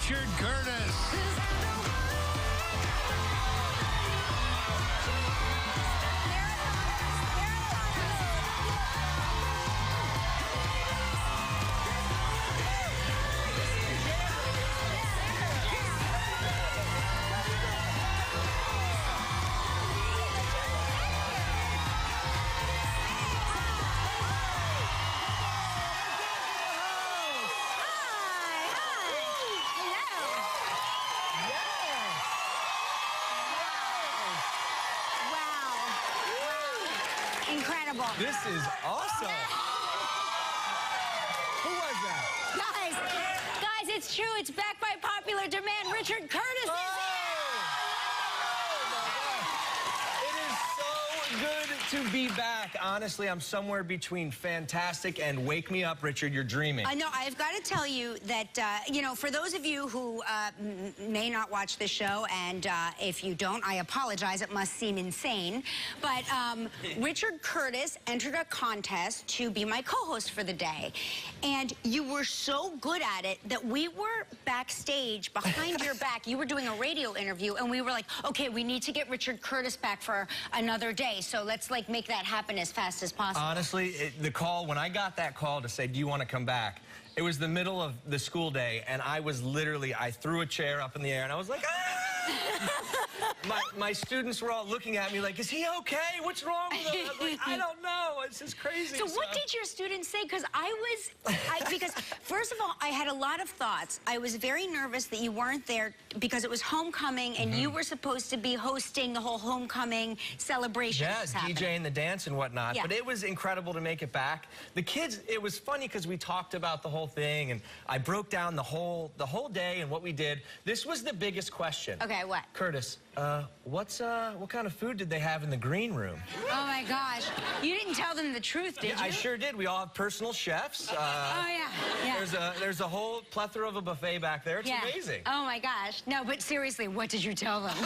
Richard Curtis. Incredible. This is awesome. Who was that? Guys, it's true. It's back by popular demand. Richard Curtis is To be back. Honestly, I'm somewhere between fantastic and wake me up, Richard, you're dreaming. I know. I've got to tell you that, you know, for those of you who may not watch the show, and if you don't, I apologize. It must seem insane. But Richard Curtis entered a contest to be my co-host for the day. And you were so good at it that we were backstage behind your back. You were doing a radio interview, and we were like, okay, we need to get Richard Curtis back for another day. So let's, like, make that happen as fast as possible. Honestly, the call, when I got that call to say, do you want to come back? It was the middle of the school day, and I was literally, I threw a chair up in the air, and I was like, ah! my students were all looking at me like, is he okay? What's wrong with him? I was like, I don't know. It's just crazy. So what did your students say? Because because first of all, I had a lot of thoughts. I was very nervous that you weren't there because it was homecoming, and you were supposed to be hosting the whole homecoming celebration. Yeah, DJing the dance and whatnot. Yeah. But it was incredible to make it back. The kids, it was funny because we talked about the whole thing, and I broke down the whole day and what we did. This was the biggest question. Okay, what? Curtis, what kind of food did they have in the green room? Oh my gosh, you didn't tell them the truth, did you? I sure did. We all have personal chefs. Oh yeah. There's a whole plethora of a buffet back there. It's amazing. Oh my gosh. No, but seriously, what did you tell them?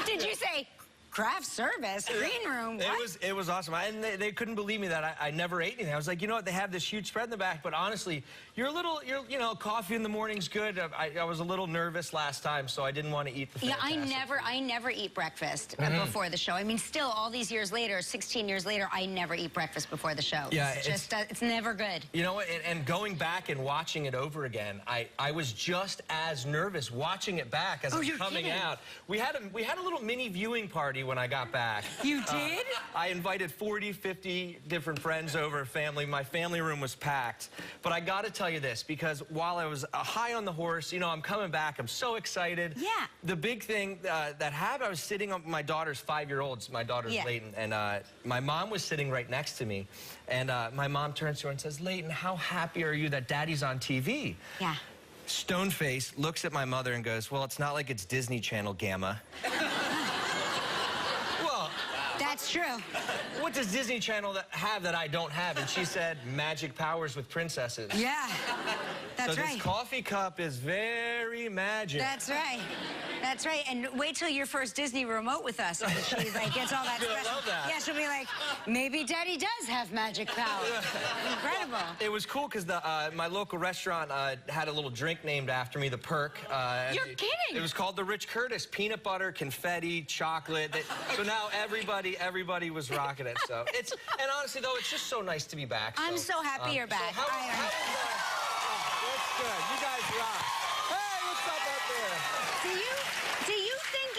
Did you say craft service, green room? What? It was awesome. And they couldn't believe me that I never ate anything. I was like, you know what? They have this huge spread in the back, but honestly, you know, coffee in the morning's good. I was a little nervous last time, so I didn't want to eat the fantastic I never eat breakfast before the show. I mean, still, all these years later, 16 years later, I never eat breakfast before the show. Yeah, it's just, it's never good. You know what? And going back and watching it over again, I was just as nervous watching it back as it's coming out. We had a little mini viewing party when I got back. You did? I invited 40, 50 different friends over, family. My family room was packed. But I got to tell you this, because while I was high on the horse, you know, I'm coming back. I'm so excited. Yeah. The big thing that happened, I was sitting on my daughter's 5-year-old. My daughter's Leighton, and my mom was sitting right next to me. And my mom turns to her and says, Leighton, how happy are you that Daddy's on TV? Yeah. Stone-faced, looks at my mother and goes, well, it's not like it's Disney Channel, Gamma. That's true. What does Disney Channel have that I don't have? And she said, magic powers with princesses. Yeah, that's right. So this coffee cup is very magic. That's right. That's right. And wait till your first Disney remote with us. And she like gets all that I special. love that. Yeah, she'll be like, maybe Daddy does have magic powers. Incredible. It was cool because my local restaurant had a little drink named after me, the Perk. You're kidding. It was called the Rich Curtis. Peanut butter, confetti, chocolate. So now everybody was rocking it. So and honestly though, it's just so nice to be back. I'm so happy you're back. So that's good. You guys rock. Hey, what's up out there? Do you think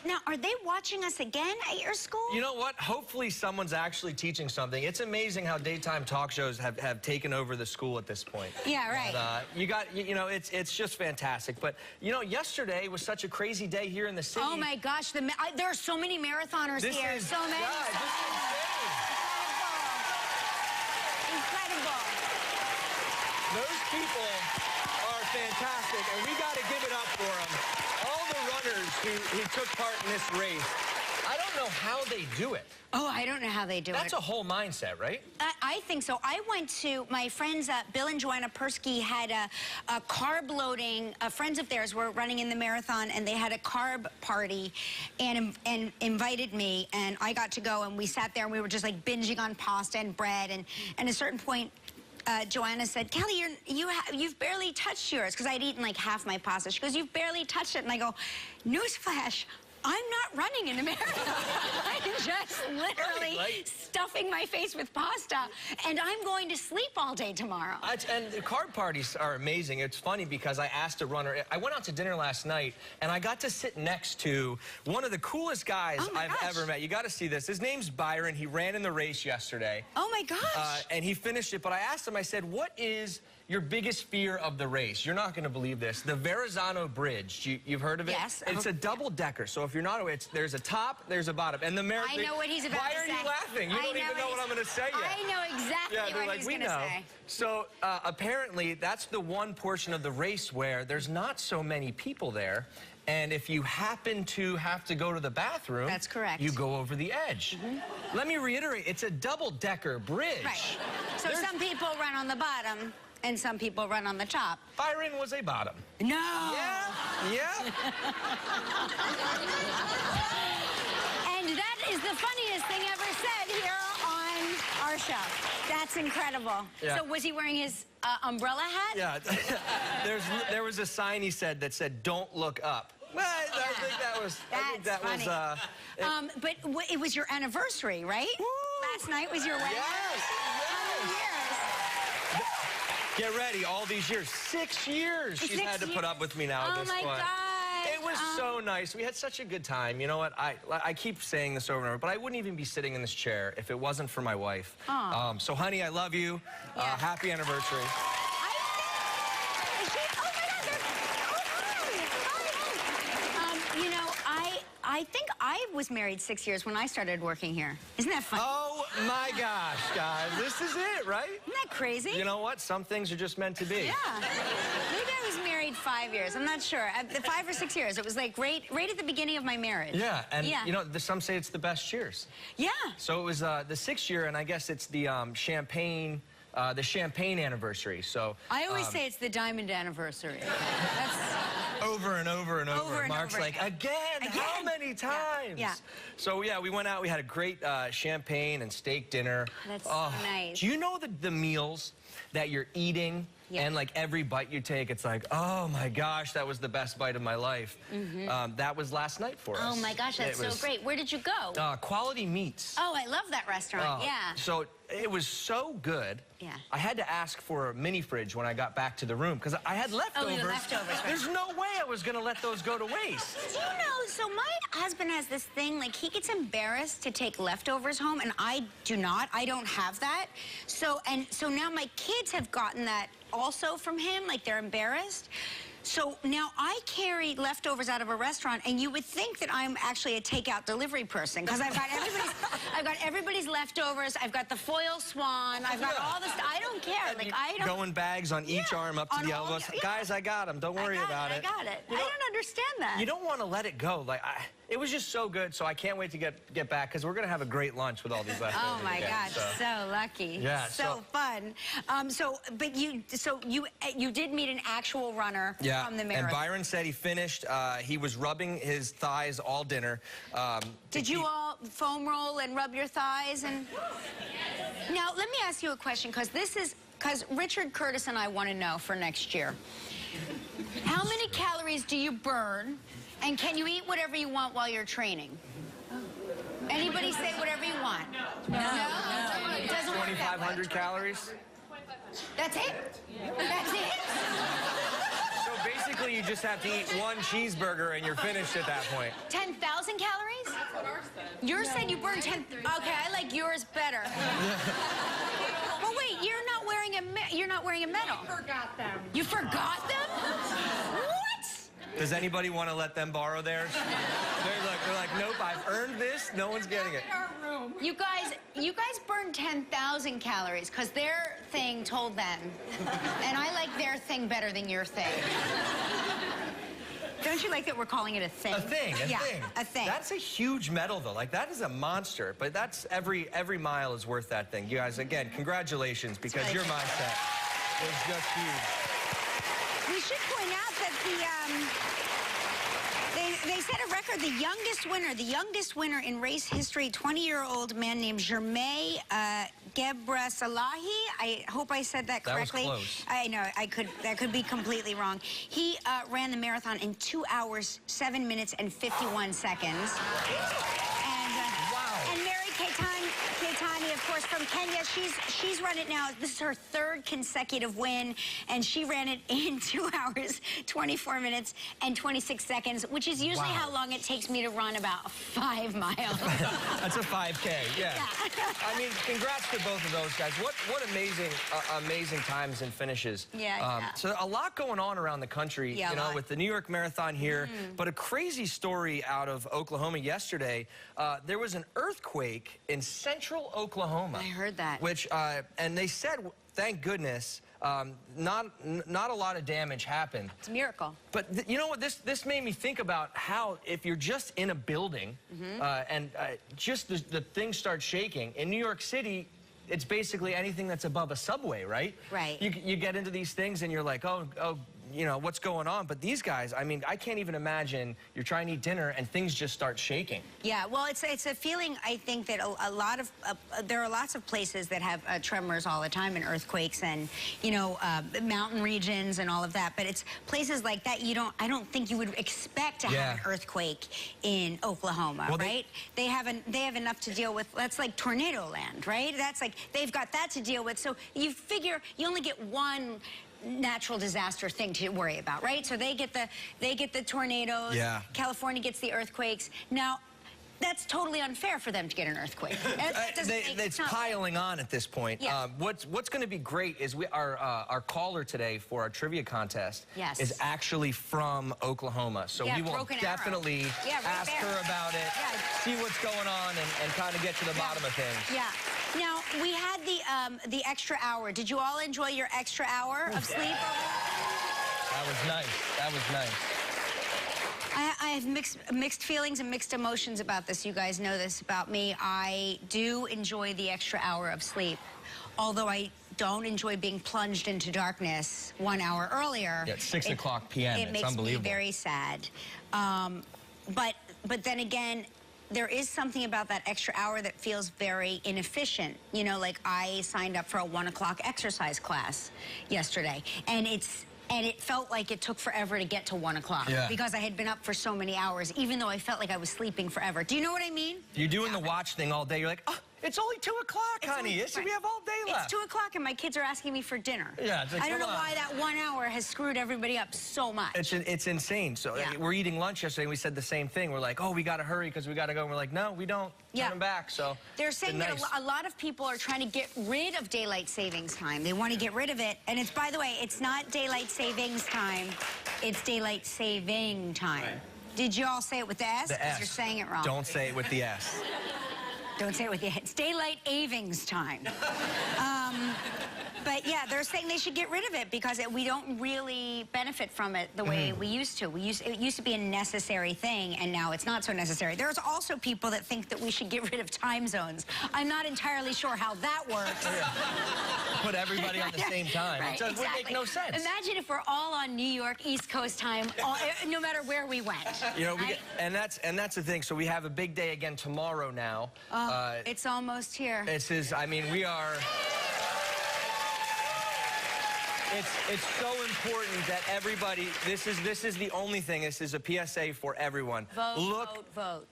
now are they watching us again at your school? You know what? Hopefully someone's actually teaching something. It's amazing how daytime talk shows have taken over the school at this point. Yeah, right. And, you know, it's just fantastic. But you know, yesterday was such a crazy day here in the city. Oh my gosh, there are so many marathoners here. So many. Yeah, this is insane. Incredible. Those people are fantastic, and we got to give it up for them. All the runners who took part in this race. I don't know how they do it. Oh, I don't know how they do it. That's a whole mindset, right? I think so. I went to, my friends, Bill and Joanna Persky had a carb loading, friends of theirs were running in the marathon, and they had a carb party and invited me, and I got to go, and we sat there, and we were just like binging on pasta and bread, and at a certain point, Joanna said, Kelly, you've barely touched yours, because I'd eaten like half my pasta. She goes, you've barely touched it. And I go, newsflash, I'm not running in America. I'm just literally stuffing my face with pasta, and I'm going to sleep all day tomorrow. And the card parties are amazing. It's funny because I asked a runner, I went out to dinner last night, and I got to sit next to one of the coolest guys I've ever met. You got to see this. His name's Byron. He ran in the race yesterday. Oh, my gosh. And he finished it, but I asked him, I said, what is your biggest fear of the race? You're not going to believe this. The Verrazano Bridge. You've heard of it? Yes. It's a double-decker. So if you're not aware, there's a top, there's a bottom. And the I know what he's about to say. Why are you laughing? You don't even know what I'm going to say yet. I know exactly what he's going to say. So apparently, that's the one portion of the race where there's not so many people there. And if you happen to have to go to the bathroom, that's correct, you go over the edge. Let me reiterate, it's a double-decker bridge. Right. So some people run on the bottom, and some people run on the top. Byron was a bottom. No. Yeah. Yeah. And that is the funniest thing ever said here on our show. That's incredible. Yeah. So was he wearing his umbrella hat? Yeah. There was a sign he said that said, "Don't look up." Well, I think that was. Funny. But it was your anniversary, right? Woo! Last night was your wedding. Yes. How many years? Get ready, all these years. 6 years she's had to put up with me now at this point. Oh, my God. It was so nice. We had such a good time. You know what? I keep saying this over and over, but I wouldn't even be sitting in this chair if it wasn't for my wife. So, honey, I love you. Happy anniversary. I think I was married 6 years when I started working here. Isn't that funny? Oh, my gosh, guys. This is it, right? Isn't that crazy? You know what? Some things are just meant to be. Yeah. Maybe I was married 5 years. I'm not sure. 5 or 6 years. It was like right at the beginning of my marriage. Yeah, and you know, some say it's the best years. Yeah. So it was the 6th year, and I guess it's the champagne anniversary. So I always say it's the diamond anniversary. That's over and over and over. Mark's like, again? How many times? Yeah. So yeah, we went out. We had a great champagne and steak dinner. That's so nice. Do you know the meals that you're eating? Yeah. And like every bite you take, it's like, oh my gosh, that was the best bite of my life. That was last night for us. Oh my gosh, that's so great. Where did you go? Quality Meats. Oh, I love that restaurant. Yeah. So it was so good. Yeah. I had to ask for a mini fridge when I got back to the room because I had leftovers. Oh, the leftovers. Right. There's no way I was going to let those go to waste. Do you know, so my husband has this thing, like he gets embarrassed to take leftovers home, and I do not. I don't have that. So now my kids have gotten that also from him, like they're embarrassed. So now I carry leftovers out of a restaurant, and you would think that I'm actually a takeout delivery person because I've got everybody's leftovers. I've got the foil swan. I've got all this. I don't care. And like I don't. Going bags on each arm up to the elbows. Guys, I got them. Don't worry about it. I got it. I don't understand that. You don't want to let it go. Like it was just so good. So I can't wait to get back because we're gonna have a great lunch with all these leftovers. Oh my gosh, so lucky. Yeah. So fun. But you did meet an actual runner. Yeah. From the marathon. And Byron said he finished. He was rubbing his thighs all dinner. Did you all foam roll and rub your thighs? And now let me ask you a question, because Richard Curtis and I want to know for next year. How many calories do you burn, and can you eat whatever you want while you're training? Anybody say whatever you want? No. It doesn't work that 2,500 calories. That's it. That's it. Basically, you just have to eat one cheeseburger and you're finished at that point. 10,000 calories? That's what ours said. Yours said you burned 10. Okay, I like yours better. Well, wait, you're not wearing a medal. I forgot them. You forgot them? What? Does anybody want to let them borrow theirs? They're like, nope, I've earned this. No one's getting it. You guys burned 10,000 calories because their thing told them. And I like their thing better than your thing. Don't you like that we're calling it a thing? A thing, thing. A thing. That's a huge medal, though. Like, that is a monster. But that's every mile is worth that thing. You guys, again, congratulations, because your mindset was just huge. We should point out that they set a record. The youngest winner in race history, 20-year-old man named Jermaine Gebrselassie. I hope I said that correctly. That was close. I know, that could be completely wrong. He ran the marathon in 2 hours, 7 minutes, and 51 seconds. And Mary Keitany, of course, from Kenya, she's run it now. This is her 3rd consecutive win, and she ran it in 2 hours, 24 minutes, and 26 seconds, which is usually how long it takes me to run about 5 miles. That's a 5K, yeah. I mean, congrats to both of those guys. What amazing times and finishes. So a lot going on around the country, you know, with the New York Marathon here, but a crazy story out of Oklahoma yesterday. There was an earthquake in central Oklahoma. I heard that. Which, and they said, thank goodness, not a lot of damage happened. It's a miracle. But you know what? This made me think about how if you're just in a building and just the thing starts shaking. In New York City, it's basically anything that's above a subway, right? Right. You get into these things and you're like, oh, you know, what's going on? But these guys, I mean, I can't even imagine you're trying to eat dinner and things just start shaking. Yeah, well, it's a feeling, I think, that there are lots of places that have tremors all the time and earthquakes and, you know, mountain regions and all of that. But it's places like that I don't think you would expect to have an earthquake in Oklahoma, right? They have enough to deal with. That's like tornado land, right? That's like, they've got that to deal with. So you figure you only get one natural disaster thing to worry about, right? So they get the tornadoes. Yeah. California gets the earthquakes. Now, that's totally unfair for them to get an earthquake. It's piling on at this point. Yeah. What's going to be great is our caller today for our trivia contest is actually from Oklahoma. So we will definitely ask her about it, see what's going on, and kind of get to the bottom of things. Yeah. Now, we had the extra hour. Did you all enjoy your extra hour of sleep? That was nice. That was nice. I have mixed feelings and mixed emotions about this. You guys know this about me. I do enjoy the extra hour of sleep, although I don't enjoy being plunged into darkness 1 hour earlier. Yeah, it's 6 o'clock p.m. It makes me very sad. But then again, there is something about that extra hour that feels very inefficient. You know, like I signed up for a 1 o'clock exercise class yesterday, and it felt like it took forever to get to 1 o'clock because I had been up for so many hours, even though I felt like I was sleeping forever. Do you know what I mean? You're doing the watch thing all day. You're like, oh, it's only 2 o'clock, honey. We have all day left. It's 2 o'clock and my kids are asking me for dinner. Yeah, it's like, I don't know why that 1 hour has screwed everybody up so much. It's insane. So we're eating lunch yesterday and we said the same thing. We're like, oh, we got to hurry because we got to go. And we're like, no, we don't. Turn back. So they're saying that a lot of people are trying to get rid of daylight savings time. They want to get rid of it. And it's, by the way, it's not daylight savings time. It's daylight saving time. Right. Did you all say it with the S? The S. You're saying it wrong. Don't say it with the S. Don't say it with the S. It's daylight savings time. But yeah, they're saying they should get rid of it because we don't really benefit from it the way we used to. It used to be a necessary thing, and now it's not so necessary. There's also people that think that we should get rid of time zones. I'm not entirely sure how that works. Put everybody on the same time. Right, It would make no sense. Imagine if we're all on New York East Coast time, no matter where we went. You know, and that's the thing. So we have a big day again tomorrow now. It's almost here. I mean, we are. It's so important that everybody, this is the only thing, this is a PSA for everyone. Vote.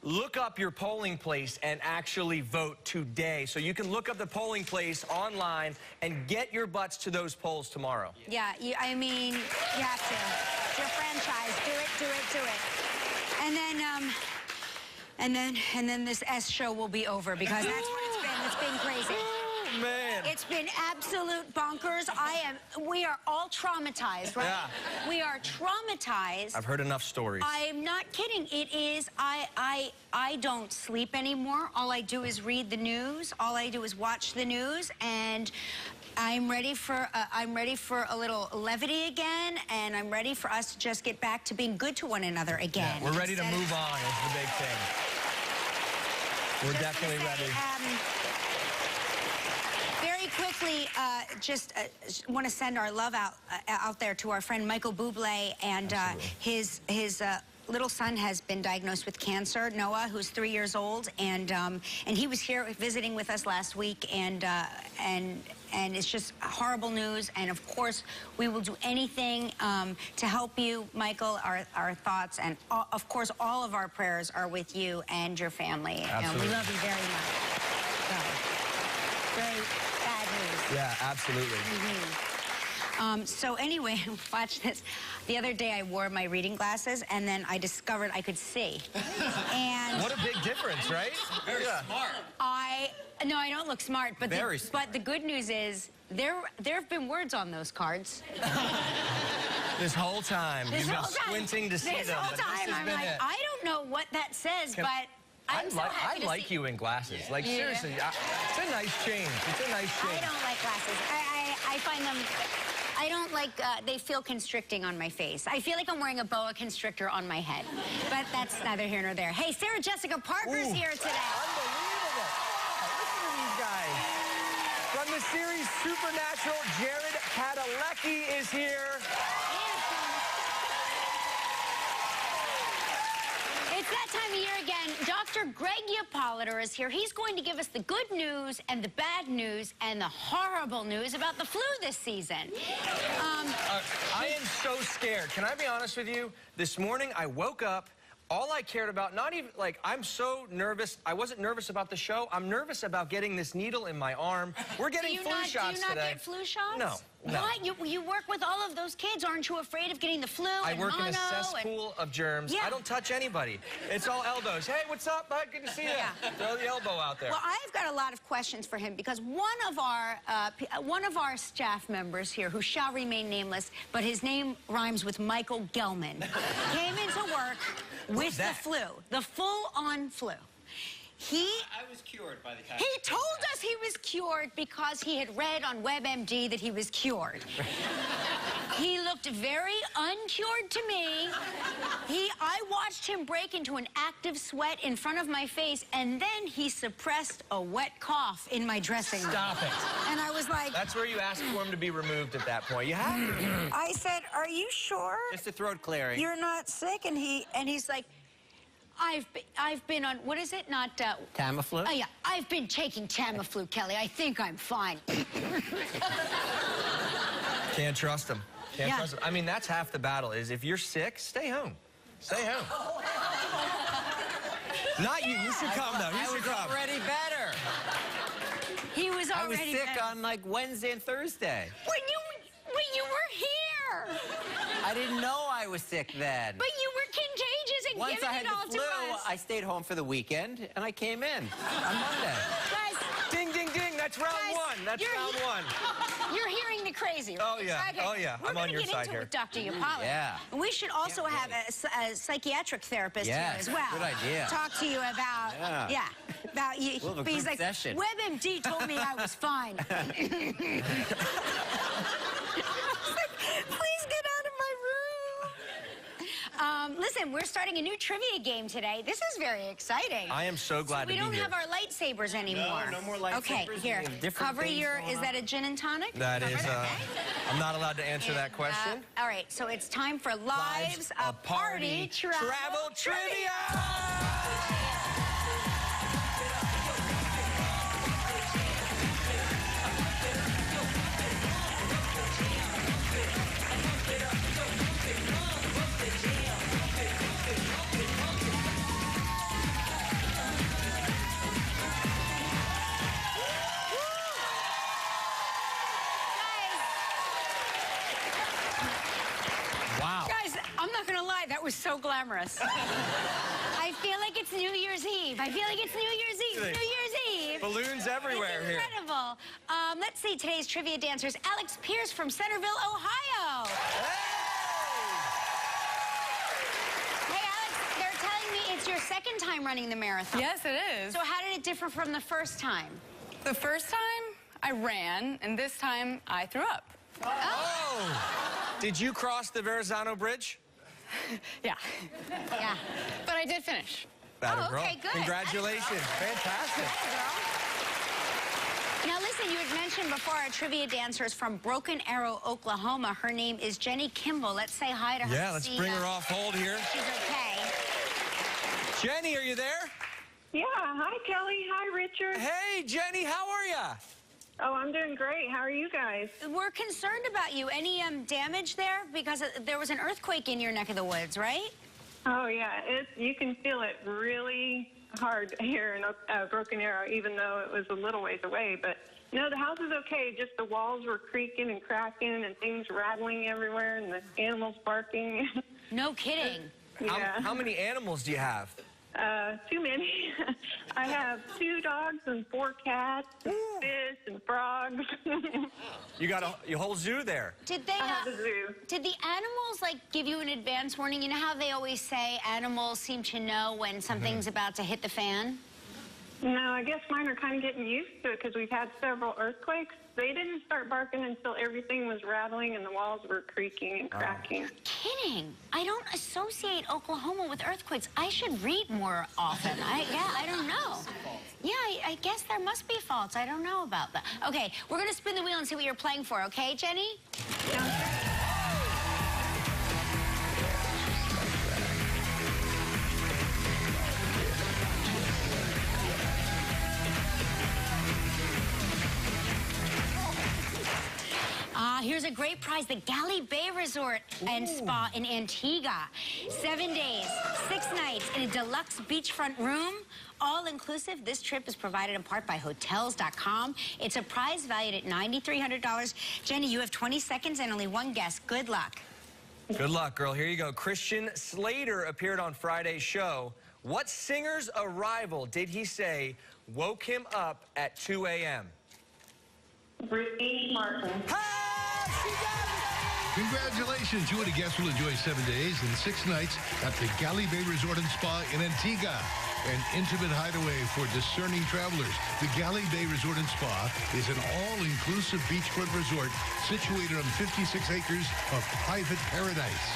Look up your polling place and actually vote today. So you can look up the polling place online and get your butts to those polls tomorrow. Yeah, I mean, you have to. It's your franchise. Do it. And then this S show will be over because that's what it's been. It's been crazy. Man. It's been absolute bonkers. We are all traumatized, right? Yeah. We are traumatized. I've heard enough stories. I'm not kidding. It is, I don't sleep anymore. All I do is read the news. All I do is watch the news, and I'm ready for a little levity again, and I'm ready for us to just get back to being good to one another again. Yeah, we're ready to move on is the big thing. We're definitely ready. Very quickly, just want to send our love out there to our friend Michael Bublé, and his little son has been diagnosed with cancer, Noah, who's 3 years old, and he was here visiting with us last week, and it's just horrible news. And of course, we will do anything to help you, Michael. Our thoughts and of course all of our prayers are with you and your family. Absolutely. And we love you very much. So, very bad news. Yeah, absolutely. So anyway, watch this. The other day I wore my reading glasses, and then I discovered I could see. And what a big difference, right? Very smart. No, I don't look smart, but Very but the good news is there have been words on those cards. This whole time, you've been squinting to see them. This whole time, I'm like, I don't know what that says, but I'm so happy to see. I like you in glasses. Like, seriously, it's a nice change. It's a nice change. I don't like glasses. I find them... I don't like, they feel constricting on my face. I feel like I'm wearing a boa constrictor on my head. But that's neither here nor there. Hey, Sarah Jessica Parker's here today. Unbelievable. Listen to these guys. From the series Supernatural, Jared Padalecki is here. It's that time of year again. Dr. Greg Hippolyter is here. He's going to give us the good news and the bad news and the horrible news about the flu this season. I am so scared. Can I be honest with you? This morning, I woke up. All I cared about, not even, like, I'm so nervous. I wasn't nervous about the show. I'm nervous about getting this needle in my arm. We're getting flu shots today. Do you not get flu shots? No. No. What? You work with all of those kids. Aren't you afraid of getting the flu I and work in a mono cesspool of germs. Yeah. I don't touch anybody. It's all elbows. Hey, what's up, bud? Good to see you. Yeah. Throw the elbow out there. Well, I've got a lot of questions for him because one of our staff members here, who shall remain nameless, but his name rhymes with Michael Gelman, came into work with the flu, the full-on flu. I was cured by the time. He told us he was cured because he had read on WebMD that he was cured. He looked very uncured to me. I watched him break into an active sweat in front of my face, and then he suppressed a wet cough in my dressing room. Stop it. And I was like... That's where you ask for him to be removed at that point. You have to. I said, are you sure? Just a throat clearing. You're not sick? And he's like... I've been on, what is it? Not, Tamiflu? Oh, yeah. I've been taking Tamiflu, Kelly. I think I'm fine. Can't trust him. Can't trust him. I mean, that's half the battle is if you're sick, stay home. Stay home. Not you. You should come, though. You should come. I was already better. He was already I was sick better. on, like, Wednesday and Thursday. When you were here. I didn't know I was sick then. But you were contagious and Once giving I had it all the flu, to us. I stayed home for the weekend, and I came in on Monday. Guys, Ding, ding, ding. That's round one. That's round one. You're hearing the crazy. Oh, yeah. Okay. Oh, yeah. I'm on your side here. We're going to get into it with Dr. Hippolyter. Yeah. And we should also have a psychiatric therapist here as well. Good idea. Talk to you about, about you. We'll have a He's group like, session. WebMD told me I was fine. Please get out of my room. Listen, we're starting a new trivia game today. This is very exciting. I am so glad to be here. We don't have our lightsabers anymore. No more lightsabers. Okay, here. Cover your, is that a gin and tonic? That is, I'm not allowed to answer that question. All right, so it's time for Lives a Party Travel Trivia. Wow. Guys, I'm not gonna lie, that was so glamorous. I feel like it's New Year's Eve. I feel like it's New Year's Eve. New Year's Eve. Balloons everywhere it's here. Incredible. Let's see today's trivia dancers. Alex Pierce from Centerville, Ohio. Hey, Alex, they're telling me it's your second time running the marathon. Yes, it is. So how did it differ from the first time? The first time I ran, and this time I threw up. Oh! Did you cross the Verrazano Bridge? Yeah. Yeah. But I did finish. That Oh, okay, good. Congratulations. Fantastic. Now, listen, you had mentioned before our trivia dancer is from Broken Arrow, Oklahoma. Her name is Jenny Kimball. Let's say hi to her. Yeah, let's bring her off hold here. She's okay. Jenny, are you there? Yeah, hi Kelly, hi Richard. Hey, Jenny, how are ya? Oh, I'm doing great. How are you guys? We're concerned about you. Any damage there? Because there was an earthquake in your neck of the woods, right? Oh yeah, you can feel it really hard here in Broken Arrow, even though it was a little ways away. But no, the house is okay. Just the walls were creaking and cracking and things rattling everywhere and the animals barking. No kidding. Yeah. How many animals do you have? Too many. I have 2 dogs and 4 cats, and fish and frogs. You got a whole zoo there. Did they? I have a zoo. Did the animals like give you an advance warning? You know how they always say animals seem to know when something's about to hit the fan? No, I guess mine are kind of getting used to it because we've had several earthquakes. They didn't start barking until everything was rattling and the walls were creaking and cracking. Kidding. I don't associate Oklahoma with earthquakes. I should read more often. I don't know. Yeah, I guess there must be faults. I don't know about that. Okay, we're going to spin the wheel and see what you're playing for, okay, Jenny? Here's a great prize, the Galley Bay Resort and Spa in Antigua. 7 days, 6 nights in a deluxe beachfront room. All inclusive. This trip is provided in part by Hotels.com. It's a prize valued at $9,300. Jenny, you have 20 seconds and only one guess. Good luck. Good luck, girl. Here you go. Christian Slater appeared on Friday's show. What singer's arrival did he say woke him up at 2 a.m.? Ricky Martin. Congratulations. You and a guest will enjoy 7 days and 6 nights at the Galley Bay Resort and Spa in Antigua. An intimate hideaway for discerning travelers. The Galley Bay Resort and Spa is an all-inclusive beachfront resort situated on 56 acres of private paradise.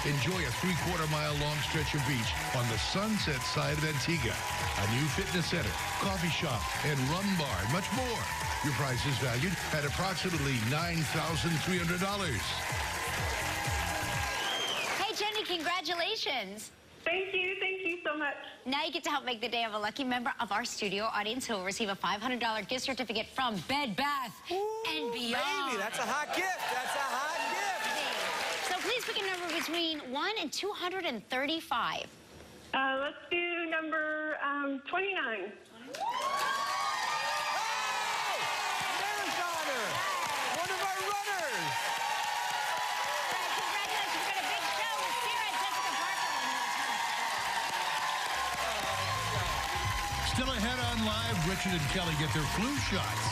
Enjoy a 3/4-mile long stretch of beach on the sunset side of Antigua. A new fitness center, coffee shop, and rum bar, and much more. Your price is valued at approximately $9,300. Hey, Jenny, congratulations. Thank you so much. Now you get to help make the day of a lucky member of our studio audience who will receive a $500 gift certificate from Bed Bath and Beyond. Baby, that's a hot gift. That's a hot gift. So please pick a number between 1 and 235. Let's do number 29. Marathoner! One of our runners! Congratulations, we've got a big show with Sarah and Jessica Parker. Still ahead on Live, Richard and Kelly get their flu shots.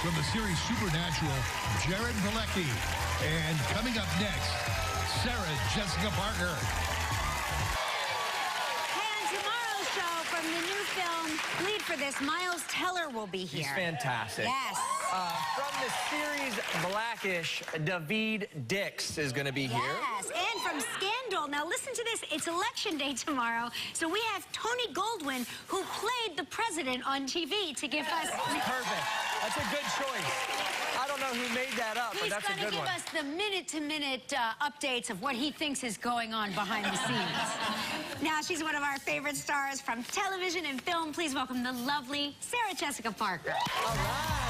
From the series Supernatural, Jared Padalecki. And coming up next, Sarah Jessica Parker. And tomorrow's show from the new film, Bleed for This, Miles Teller will be here. He's fantastic. Yes. From the series Blackish, David Dix is going to be here. Yes, and from Scandal. Now listen to this. It's election day tomorrow, so we have Tony Goldwyn, who played the president on TV, to give us... Perfect. That's a good choice. I don't know who made that up, but that's a good one. He's going to give us the minute-to-minute updates of what he thinks is going on behind the scenes. Now, she's one of our favorite stars from television and film. Please welcome the lovely Sarah Jessica Parker. All right.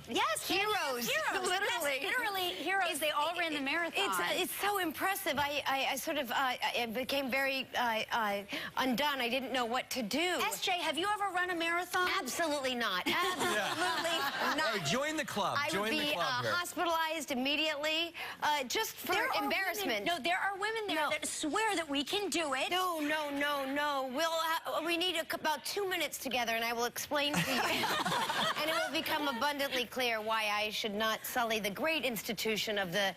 Yes, heroes. Literally. Yes, literally heroes. They all ran the marathon. It's so impressive. I sort of I became very undone. I didn't know what to do. SJ, have you ever run a marathon? Absolutely not. Absolutely not. Hey, join the club. I would be hospitalized immediately just for embarrassment. No, there are women there that swear that we can do it. No. We need about 2 minutes together, and I will explain to you, and it will become abundantly clear. clear why I should not sully the great institution of the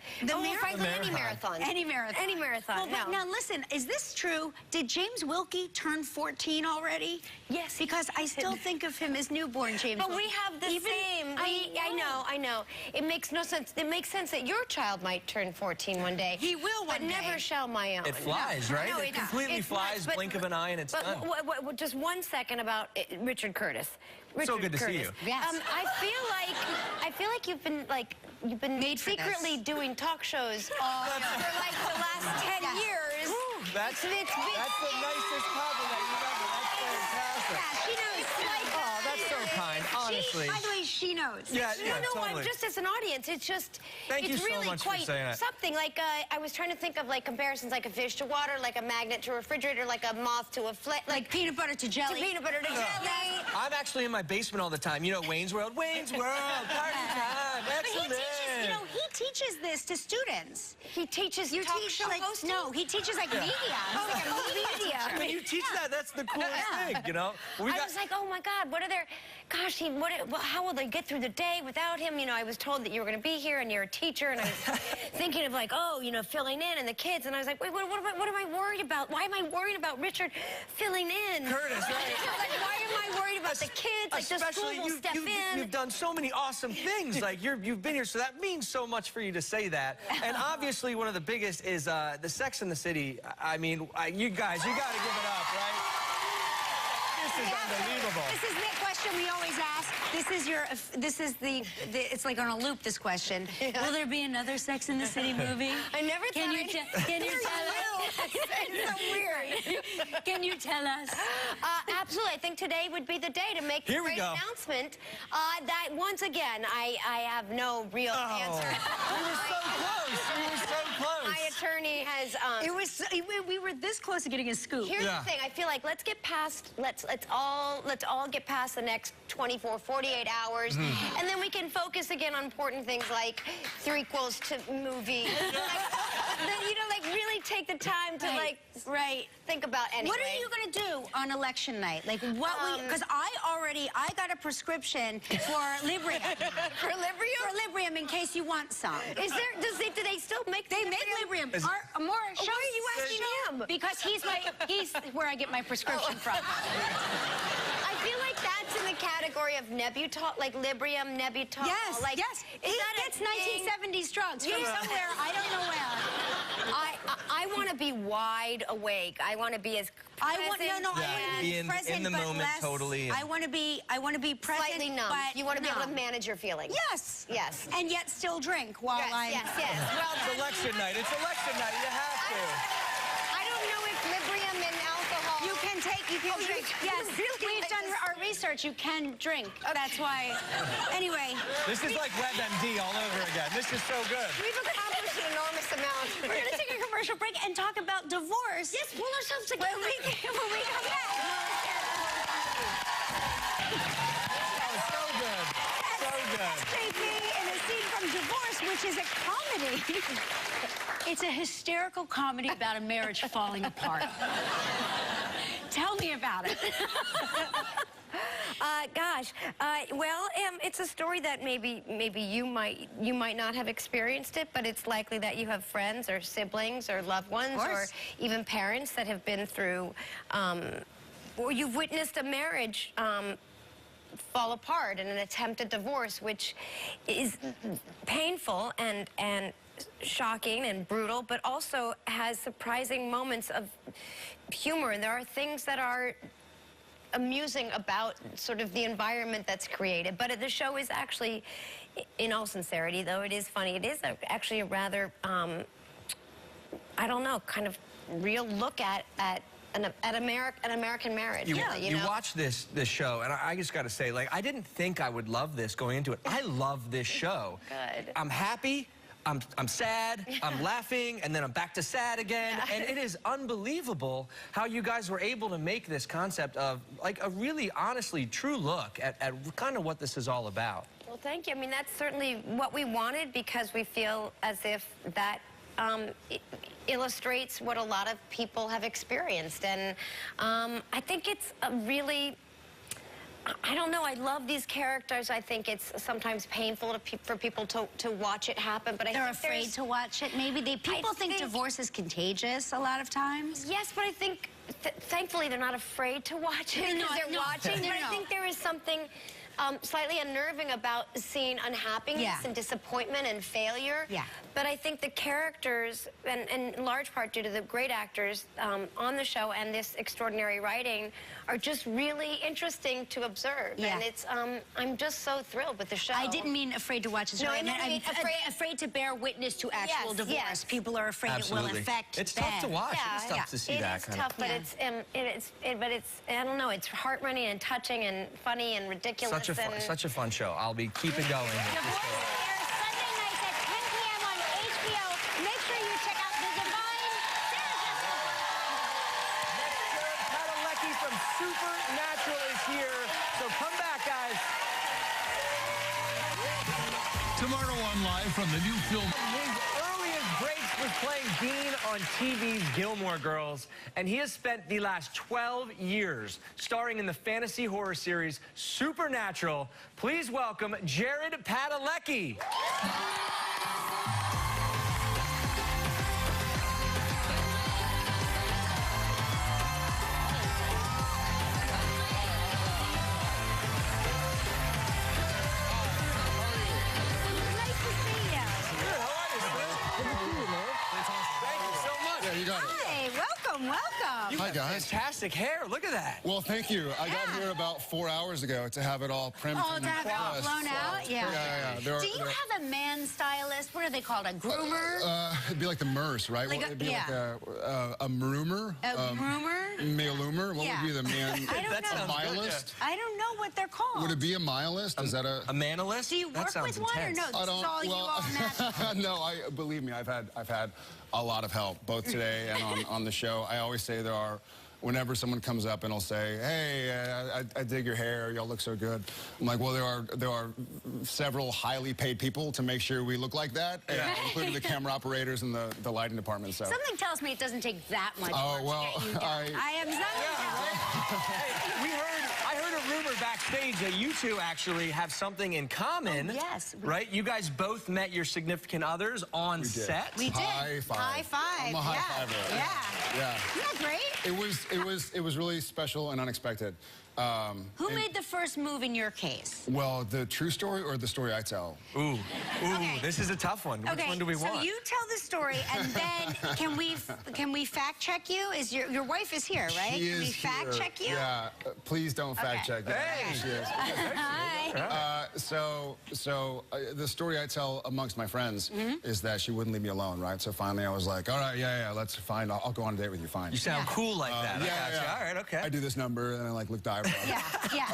frankly, any marathon. Any marathon. Any marathon, Well, but now listen, is this true? Did James Wilkie turn 14 already? Yes. Because I still think of him as newborn James But Wilkie. we have the same. I know. It makes no sense. It makes sense that your child might turn 14 one day. He will one but day. never shall my own. It flies, right? No, it completely flies, but- blink of an eye, and it's done. But just 1 second about Richard Curtis. So good to see you. Yes. I feel like you've been Made for secretly this. doing talk shows for like the last 10 Yes. years. That's the nicest compliment you've ever. That's fantastic. Yeah, she knows. Oh, that's so kind, honestly. By the way, she knows. Yeah, No, totally. just as an audience, it's just, Thank you it's so really much for quite saying that. something. Like, I was trying to think of, like, comparisons, like a fish to water, like a magnet to a refrigerator, like a moth to a flame. Like peanut butter to jelly. peanut butter to jelly. I'm actually in my basement all the time. You know, Wayne's World, party time, But he excellent. teaches, he teaches this to students. He teaches You talk teach show like hosting? no, he teaches like media. media. When you teach that, that's the coolest thing, you know? I was like, oh my God, what are their, gosh, how will they get through the day without him? You know, I was told that you were going to be here and you're a teacher, and I was thinking of like, oh, you know, filling in and the kids, and I was like, wait, what am I worried about? Why am I worried about Richard filling in? Curtis, right? Like, why am I worried about the kids? Like, the school will step in. You've done so many awesome things. Like, you've been here, so that means so much for you to say that. And obviously, one of the biggest is the Sex and the City. I mean, you guys, you got to give it up, right? This is unbelievable. This is the question we always ask. This is the it's like on a loop, this question. Yeah. Will there be another Sex and the City movie? I never Can thought you tell us? It's so weird. Can you tell us? Absolutely. I think today would be the day to make the Here we great go. announcement that, once again, I have no real answer. We were so close. We were so close. My attorney has... We were this close to getting a scoop. Here's the thing. I feel like let's all get past the next 24, 48 hours, and then we can focus again on important things like threequels to movies. Like really take the time to think about anyway. What are you going to do on election night? Like what? Because I got a prescription for Librium. For Librium? For Librium, in case you want some. Is there? Do they still make? They make Librium. Why are you asking him? Because he's where I get my prescription from. I feel like that's in the category of Nebutal, like Librium, Nebutal. Yes, like, yes. Is that It's 1970s drugs from somewhere, I don't know where. I want to be wide awake. I want to be as present. I want to be present, in the but moment, less, totally. I want to be present, slightly numb. but You want to be able to numb. manage your feelings. Yes. Yes. And yet still drink while Yes. Well, It's election night. It's election night. You have to. I don't know if Librium and alcohol. You can drink. Yes. We've done our research. You can drink. Okay. That's why. Anyway. This is like WebMD all over again. This is so good. We've accomplished an enormous amount. We're going to take a commercial break and talk about divorce. Yes, pull ourselves together. When we come back. So good. So good. JP in a scene from Divorce, which is a comedy. It's a hysterical comedy about a marriage falling apart. Tell me about it. It's a story that maybe you might not have experienced it, but it's likely that you have friends or siblings or loved ones or even parents that have been through, or you've witnessed a marriage fall apart in an attempted divorce, which is painful and shocking and brutal, but also has surprising moments of humor. And there are things that are amusing about sort of the environment that's created. But the show is actually, in all sincerity, though it is funny, it is actually a rather, I don't know, kind of real look at an American marriage. You watch this show, and I just got to say, like, I didn't think I would love this going into it. I love this show. Good. I'm happy. I'm sad, I'm laughing, and then I'm back to sad again. Yeah. And it is unbelievable how you guys were able to make this concept of, like, a really, honestly, true look at kind of what this is all about. Well, thank you. I mean, that's certainly what we wanted, because we feel as if that illustrates what a lot of people have experienced. And I think it's a really I don't know. I love these characters. I think it's sometimes painful for people to watch it happen. But They're afraid to watch it. Maybe people think divorce is contagious a lot of times. Yes, but I think thankfully they're not afraid to watch it because they're watching. But I think there is something slightly unnerving about seeing unhappiness and disappointment and failure. Yeah. But I think the characters, and in large part due to the great actors on the show and this extraordinary writing, are just really interesting to observe. Yeah. And it's, I'm just so thrilled with the show. I didn't mean afraid to watch this. No, I I mean, mean afraid to bear witness to actual divorce. yes. People are afraid it will Absolutely. affect It's them. tough to watch. It's tough to see that It is kind tough, of. but it's I don't know. It's heart-rending and touching and funny and ridiculous. Such a fun show. I'll be keeping going. Divorce airs Sunday nights at 10 p.m. on HBO. Make sure you check out The Divine Jared Padalecki from Supernatural is here. So come back, guys. Tomorrow on Live from the new film. His earliest breaks was playing Dean on TV's Gilmore Girls, and he has spent the last 12 years starring in the fantasy horror series Supernatural. Please welcome Jared Padalecki. Yeah, you got it. Hi, welcome. You Hi, have guys. fantastic hair. Look at that. Well, thank you. I got here about 4 hours ago to have it all primed Oh, and to have it all pressed. blown out? Yeah. Yeah. Do you have a man stylist? What are they called? A groomer? It'd be like the Merce, right? Like It'd be yeah. like a groomer. A groomer? Mailoomer? What Yeah. would be the man? I don't know. sounds good, milist? I don't know what they're called. Would it be a milist? Is that a... A manalist? Do you work with one or no? This I is don't. all you all natural. No, believe me, I've had a lot of help, both today and on the show. I always say there are, whenever someone comes up and will say, hey, I dig your hair, y'all look so good. I'm like, well, there are several highly paid people to make sure we look like that, including the camera operators and the lighting department. So. Something tells me it doesn't take that much work well, to get you done. I am I heard a rumor backstage that you two actually have something in common. Oh, yes. Right? You guys both met your significant others on set. We did. High five. High five. I'm a high fiver. Yeah. Isn't that great? It was really special and unexpected. Who made the first move in your case? Well, the true story or the story I tell? Ooh, Okay. This is a tough one. Which one do we want? So you tell the story, and then can we fact check you? Is your wife is here, right? She Can we is fact here. check you? Yeah, please don't fact check. Yeah, Hey. she is. Hi. The story I tell amongst my friends is that she wouldn't leave me alone, right? So finally I was like, all right, let's fine. I'll go on a date with you, fine. You sound cool like that. Yeah. All right, okay. I do this number and I like look dive. Yeah.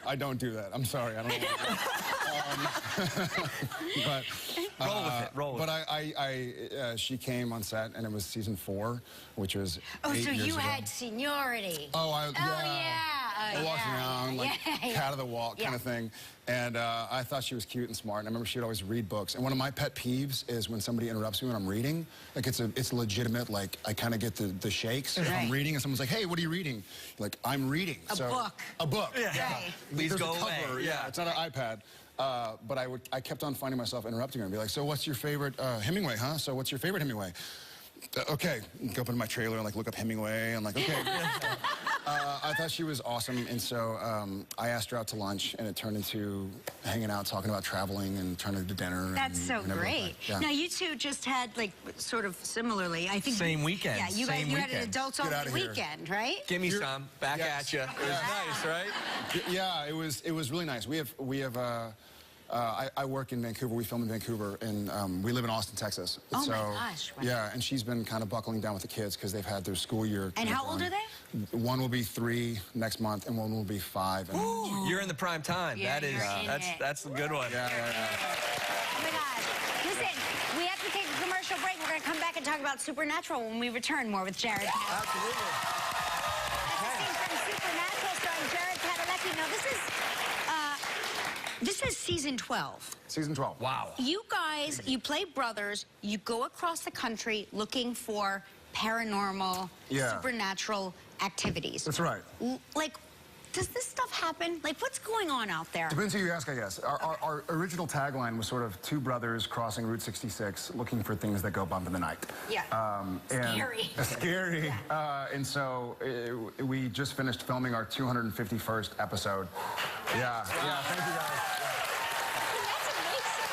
I don't do that. I'm sorry. I don't know. But Roll with it. Roll with it. She came on set and it was season 4, which was 8 so years you ago. had seniority. I walked around like cat of the walk kind of thing. And I thought she was cute and smart. And I remember she'd always read books. And one of my pet peeves is when somebody interrupts me when I'm reading. Like it's legitimate, like I kind of get the shakes if I'm reading and someone's like, hey, what are you reading? Like, I'm reading. A book. A book. Yeah. Right. Please There's go a cover. away. Yeah, it's not an iPad. But I kept on finding myself interrupting her and be like, so what's your favorite Hemingway, huh? So what's your favorite Hemingway? Okay, go up into my trailer and like look up Hemingway. I'm like, okay. I thought she was awesome, and so I asked her out to lunch, and it turned into hanging out, talking about traveling, and trying to do dinner. That's so and everything. great. Yeah. Now you two just had like sort of similarly. I think Same weekend. Yeah, you Same guys had an weekend. adults Get only outta here. weekend, right? Give me some. Back Yes. at you. It was nice, right? Yeah, it was really nice. We have. I work in Vancouver. We film in Vancouver, and we live in Austin, Texas. Oh, my so, gosh, wow. Yeah, and she's been kind of buckling down with the kids because they've had their school year. And how old are they? One will be 3 next month, and one will be 5. And You're in the prime time. Yeah, That is, you're in it. that's a good one. yeah. Oh my God. Listen, we have to take a commercial break. We're going to come back and talk about Supernatural when we return. More with Jared. Absolutely. That's a scene from Supernatural starring Jared Padalecki. Now, this is season 12. Season 12. Wow. You guys, you play brothers. You go across the country looking for paranormal, Yeah. supernatural activities. That's right. Like, Does this stuff happen? Like, what's going on out there? Depends who you ask, I guess. Our original tagline was sort of two brothers crossing Route 66 looking for things that go bump in the night. Yeah. Scary. Scary. Yeah. And so we just finished filming our 251st episode. Yeah. Yeah. Thank you guys. Yeah. That's amazing.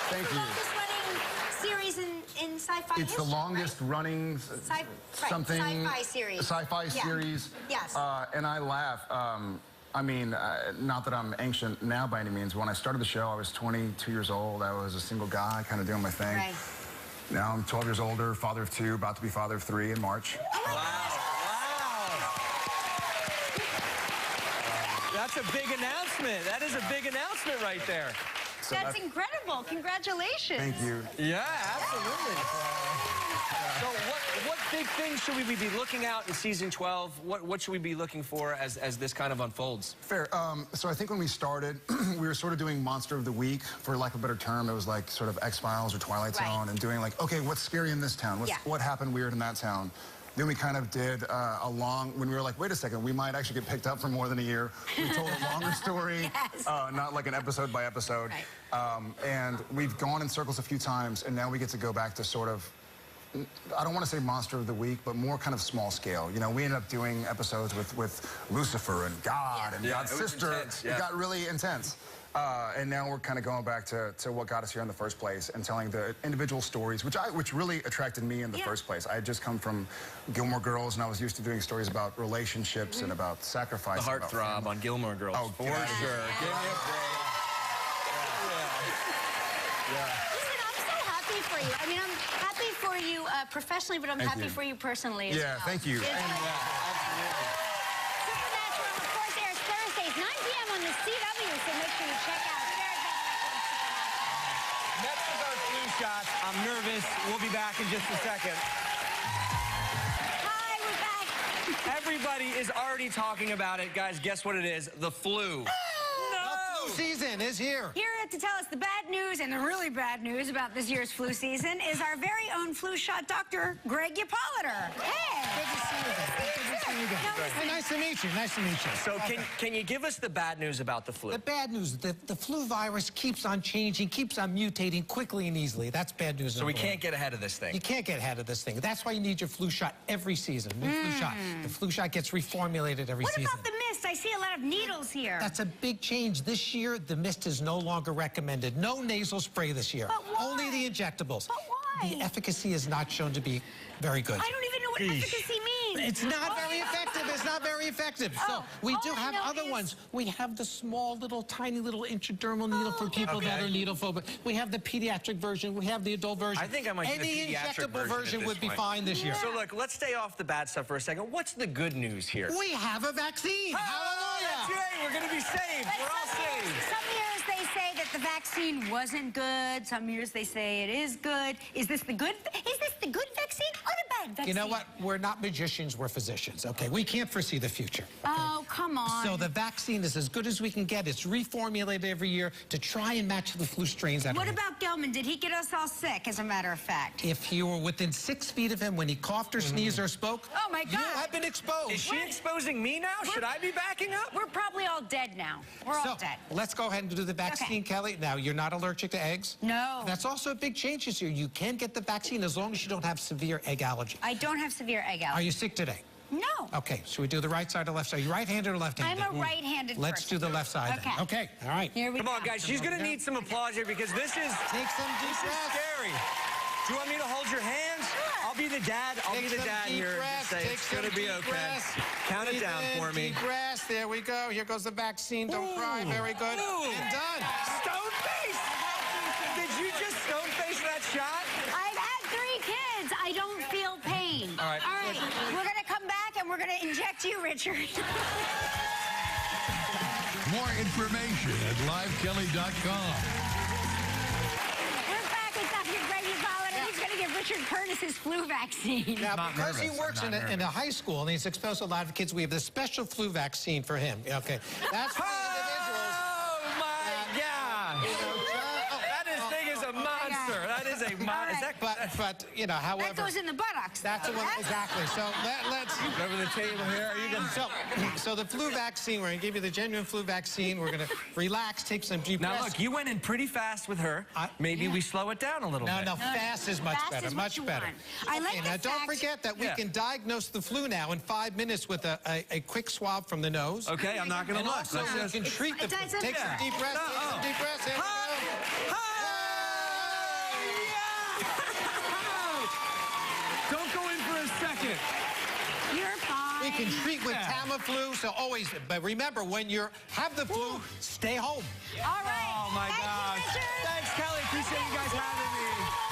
Thank the you. longest running series in sci-fi It's history, the longest running something sci-fi series. Sci-fi series. Yes. And I laugh. I mean, not that I'm ancient now by any means. When I started the show, I was 22 years old. I was a single guy, kind of doing my thing. Right. Now I'm 12 years older, father of 2, about to be father of 3 in March. Wow. That's a big announcement. That is a big announcement right there. So That's incredible. Congratulations. Thank you. Yeah, absolutely. So what big things should we be looking out in season 12? What should we be looking for as this kind of unfolds? Fair. So I think when we started, we were sort of doing Monster of the Week, for lack of a better term. It was like sort of X-Files or Twilight Zone, and doing like, okay, what's scary in this town? What happened weird in that town? Then we kind of did when we were like, wait a second, we might actually get picked up for more than a year. We told a longer story, not like an episode by episode. Right. And we've gone in circles a few times, and now we get to go back to sort of, I don't want to say Monster of the Week, but more kind of small scale. You know, we ended up doing episodes with Lucifer and God and God's sister. Intense, It got really intense. And now we're kind of going back to what got us here in the first place and telling the individual stories, which really attracted me in the first place. I had just come from Gilmore Girls, and I was used to doing stories about relationships and about sacrifice. The heartthrob on Gilmore Girls. Oh, for sure. Give me a break. Listen, I'm so happy for you. I mean, I'm happy for you professionally, but I'm happy for you personally as well. Thank you. Absolutely. Supernatural, of course, airs Thursdays, 9 p.m. on the CW, so make sure you check out Next is our flu shot. I'm nervous. We'll be back in just a second. Hi, we're back. Everybody is already talking about it. Guys, guess what it is? The flu. Season is here. Here to tell us the bad news and the really bad news about this year's flu season is our very own flu shot doctor, Greg Hippolyter. Hey! Good to see you guys. Good to see you guys. Hey, nice to meet you. Nice to meet you. So can you give us the bad news about the flu? The bad news, the flu virus keeps on changing, keeps on mutating quickly and easily. That's bad news. So we can't get ahead of this thing. You can't get ahead of this thing. That's why you need your flu shot every season. New flu shot. The flu shot gets reformulated every season. What about the mist? I see a lot of needles here. That's a big change. This year, the mist is no longer recommended. No nasal spray this year. But why? Only the injectables. But why? The efficacy is not shown to be very good. I don't even know what efficacy means. It's not very effective. It's not very effective. So we do have other ones. We have the small, tiny little intradermal needle for people that are needle phobic. We have the pediatric version. We have the adult version. I think I might get the Any pediatric injectable version would be fine this year. So look, let's stay off the bad stuff for a second. What's the good news here? We have a vaccine. Hallelujah. That's right. We're going to be saved. We're all saved. Some years they say that the vaccine wasn't good. Some years they say it is good. Is this the good vaccine or the bad vaccine? You know what? We're not magicians. We're physicians, okay? We can't foresee the future. Okay? Oh, come on. So the vaccine is as good as we can get. It's reformulated every year to try and match the flu strains. What about Gelman? Did he get us all sick, as a matter of fact? If you were within 6 feet of him when he coughed or sneezed or spoke, oh my God, you have been exposed. Is she exposing me now? Should I be backing up? We're probably all dead now. We're all dead. Let's go ahead and do the vaccine, Kelly. Now, you're not allergic to eggs? No. That's also a big change this year. You can get the vaccine as long as you don't have severe egg allergy. I don't have severe egg allergy. Are you sick today? No. Okay, should we do the right side or left side? Are you right-handed or left-handed? I'm a right-handed person. Let's do the left side then. Okay, all right. Here we go. Come on, guys. She's going to need some applause here because this is... Take some deep breaths. Scary. Do you want me to hold your hands? Sure. I'll be the dad. I'll be the dad here. It's going to be okay. Count it down for me. Deep breaths. There we go. Here goes the vaccine. Don't cry. Very good. And done. Stone face. Did you just stone face that shot? I've had 3 kids. I don't feel pain. All right. We're going to come back and we're going to inject you, Richard. More information at livekelly.com. We're back with Dr. Greg Hippolyter. He's going to give Richard Curtis his flu vaccine. Now, because he works in a high school and he's exposed to a lot of kids, we have the special flu vaccine for him. Okay. That's for individuals. Oh, my God. That thing is a monster. That is a monster. But, you know, however... That goes in the buttocks. That's the one, exactly. So let's... Over the table here. Are you gonna... So the flu vaccine, we're going to give you the genuine flu vaccine. We're going to relax, take some deep breaths. Now, look, you went in pretty fast with her. Maybe we slow it down a little bit. No, fast is much Fast better, is what much you better. want. I like the now, don't fact- forget that we can diagnose the flu now in 5 minutes with a quick swab from the nose. Okay, I'm not going to And look. also, we can treat the flu. It doesn't- Take some deep breaths, take some deep breaths. Here we go. Don't go in for a second. You're fine. We can treat with Tamiflu, so always, but remember, when you have the flu, stay home. All right. Oh, my Thank you, gosh. Richard. Thanks, Kelly. Appreciate you guys having me.